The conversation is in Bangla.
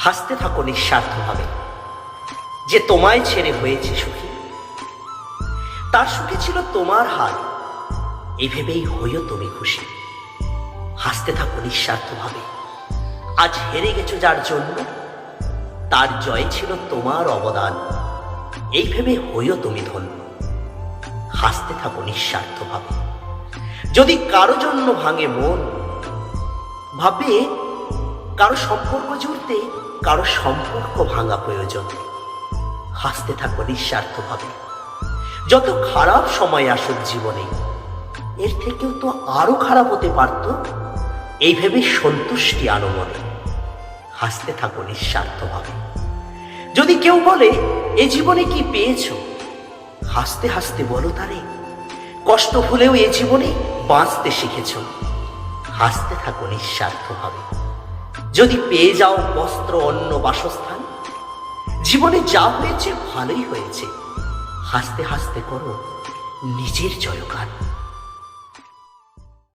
হাসতে থাকো নিঃস্বার্থভাবে। যে তোমায় ছেড়ে হয়েছে সুখী, তার সুখে ছিল তোমার হাল, এই ভেবেই হইও তুমি খুশি। হাসতে থাকো নিঃস্বার্থভাবে। আজ হেরে গেছো যার জন্য, তার জয় ছিল তোমার অবদান, এই ভেবে হইও তুমি ধন্য। হাসতে থাকো নিঃস্বার্থভাবে। যদি কারো জন্য ভাঙে মন, ভাবে কারো সম্পর্ক জুড়তে কারো সম্পর্ক ভাঙা প্রয়োজন। হাসতে থাকো নিঃস্বার্থভাবে। যত খারাপ সময় আসুক জীবনে, এর থেকেও তো আরো খারাপ হতে পারত, এই ভেবে সন্তুষ্টি আনো মনে। হাসতে থাকো নিঃস্বার্থভাবে। যদি কেউ বলে এ জীবনে কি পেয়েছো, হাসতে হাসতে বলো তারে কষ্ট হলেও এ জীবনে বাঁচতে শিখেছ। হাসতে থাকো নিঃস্বার্থভাবে। যদি পেয়ে যাও বস্ত্র অন্ন বাসস্থান, জীবনে যা হয়েছে ভালোই হয়েছে। হাসতে হাসতে করো নিজের জয়গান।